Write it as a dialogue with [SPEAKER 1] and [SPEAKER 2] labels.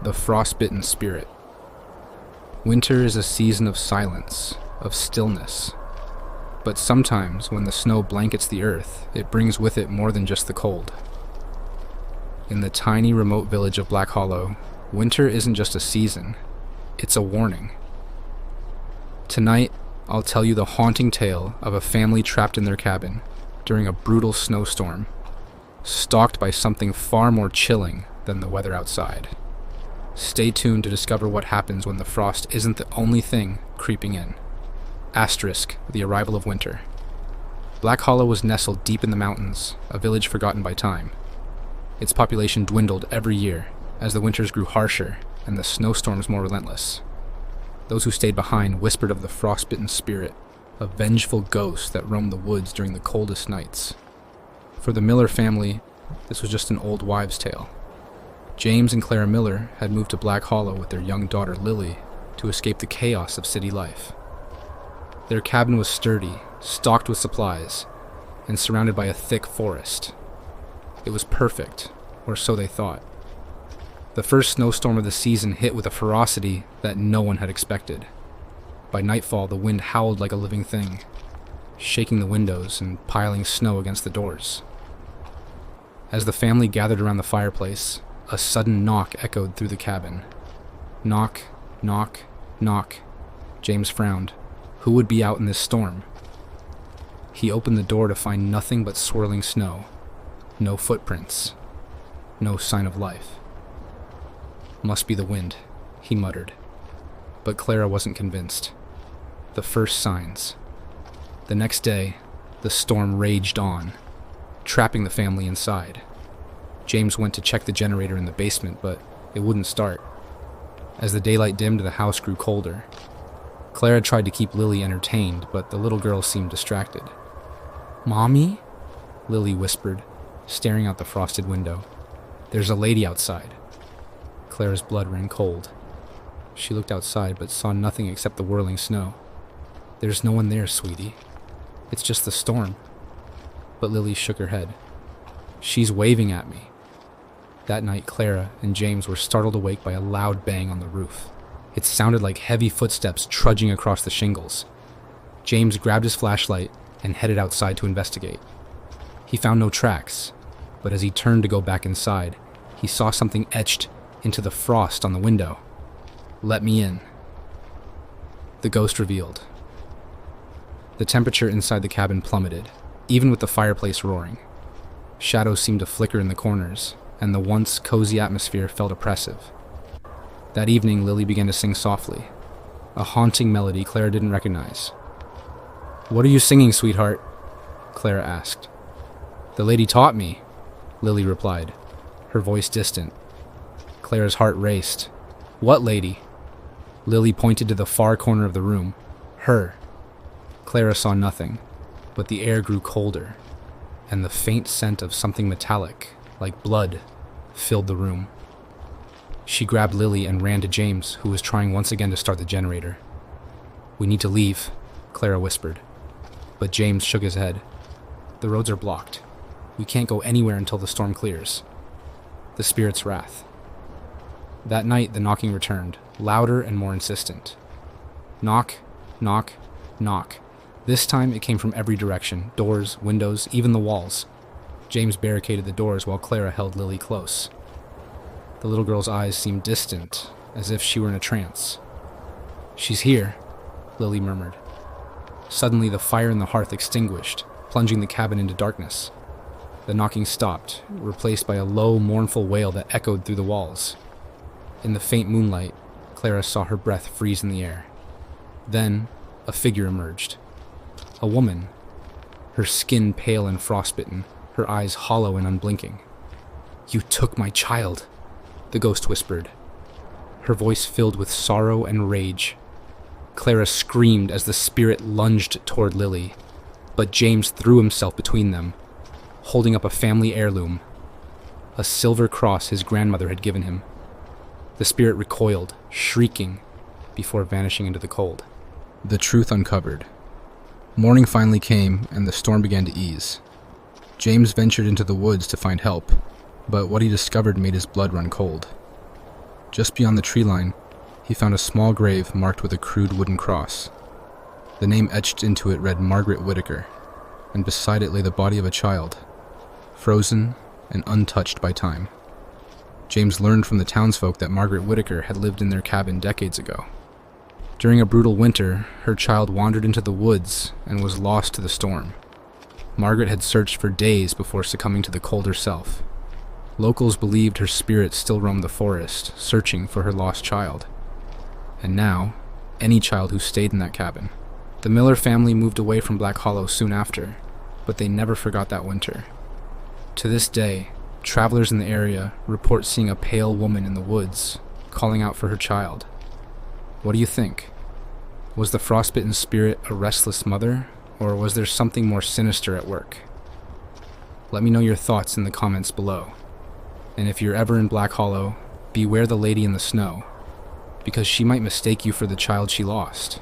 [SPEAKER 1] The Frostbitten Spirit. Winter is a season of silence, of stillness. But sometimes, when the snow blankets the earth, it brings with it more than just the cold. In the tiny, remote village of Black Hollow, winter isn't just a season, it's a warning. Tonight, I'll tell you the haunting tale of a family trapped in their cabin during a brutal snowstorm, stalked by something far more chilling than the weather outside. Stay tuned to discover what happens when the frost isn't the only thing creeping in. Asterisk, the arrival of winter. Black Hollow was nestled deep in the mountains, a village forgotten by time. Its population dwindled every year as the winters grew harsher and the snowstorms more relentless. Those who stayed behind whispered of the Frostbitten Spirit, a vengeful ghost that roamed the woods during the coldest nights. For the Miller family, this was just an old wives' tale. James and Clara Miller had moved to Black Hollow with their young daughter Lily to escape the chaos of city life. Their cabin was sturdy, stocked with supplies, and surrounded by a thick forest. It was perfect, or so they thought. The first snowstorm of the season hit with a ferocity that no one had expected. By nightfall, the wind howled like a living thing, shaking the windows and piling snow against the doors. As the family gathered around the fireplace, a sudden knock echoed through the cabin. Knock, knock, knock. James frowned. Who would be out in this storm? He opened the door to find nothing but swirling snow. No footprints. No sign of life. Must be the wind, he muttered. But Clara wasn't convinced. The first signs. The next day, the storm raged on, trapping the family inside. James went to check the generator in the basement, but it wouldn't start. As the daylight dimmed, the house grew colder. Clara tried to keep Lily entertained, but the little girl seemed distracted. "Mommy?" Lily whispered, staring out the frosted window. "There's a lady outside." Clara's blood ran cold. She looked outside, but saw nothing except the whirling snow. "There's no one there, sweetie. It's just the storm." But Lily shook her head. "She's waving at me." That night, Clara and James were startled awake by a loud bang on the roof. It sounded like heavy footsteps trudging across the shingles. James grabbed his flashlight and headed outside to investigate. He found no tracks, but as he turned to go back inside, he saw something etched into the frost on the window. "Let me in," the ghost revealed. The temperature inside the cabin plummeted, even with the fireplace roaring. Shadows seemed to flicker in the corners, and the once cozy atmosphere felt oppressive. That evening, Lily began to sing softly, a haunting melody Clara didn't recognize. "What are you singing, sweetheart?" Clara asked. "The lady taught me," Lily replied, her voice distant. Clara's heart raced. "What lady?" Lily pointed to the far corner of the room. "Her." Clara saw nothing, but the air grew colder, and the faint scent of something metallic, like blood, filled the room. She grabbed Lily and ran to James, who was trying once again to start the generator. "We need to leave," Clara whispered. But James shook his head. "The roads are blocked. We can't go anywhere until the storm clears." The spirit's wrath. That night, the knocking returned, louder and more insistent. Knock, knock, knock. This time, it came from every direction, doors, windows, even the walls. James barricaded the doors while Clara held Lily close. The little girl's eyes seemed distant, as if she were in a trance. "She's here," Lily murmured. Suddenly, the fire in the hearth extinguished, plunging the cabin into darkness. The knocking stopped, replaced by a low, mournful wail that echoed through the walls. In the faint moonlight, Clara saw her breath freeze in the air. Then, a figure emerged. A woman, her skin pale and frostbitten, her eyes hollow and unblinking. "You took my child," the ghost whispered, her voice filled with sorrow and rage. Clara screamed as the spirit lunged toward Lily, but James threw himself between them, holding up a family heirloom, a silver cross his grandmother had given him. The spirit recoiled, shrieking, before vanishing into the cold. The truth uncovered. Morning finally came, and the storm began to ease. James ventured into the woods to find help, but what he discovered made his blood run cold. Just beyond the tree line, he found a small grave marked with a crude wooden cross. The name etched into it read Margaret Whitaker, and beside it lay the body of a child, frozen and untouched by time. James learned from the townsfolk that Margaret Whitaker had lived in their cabin decades ago. During a brutal winter, her child wandered into the woods and was lost to the storm. Margaret had searched for days before succumbing to the cold herself. Locals believed her spirit still roamed the forest, searching for her lost child. And now, any child who stayed in that cabin. The Miller family moved away from Black Hollow soon after, but they never forgot that winter. To this day, travelers in the area report seeing a pale woman in the woods, calling out for her child. What do you think? Was the Frostbitten Spirit a restless mother, or was there something more sinister at work? Let me know your thoughts in the comments below. And if you're ever in Black Hollow, beware the lady in the snow, because she might mistake you for the child she lost.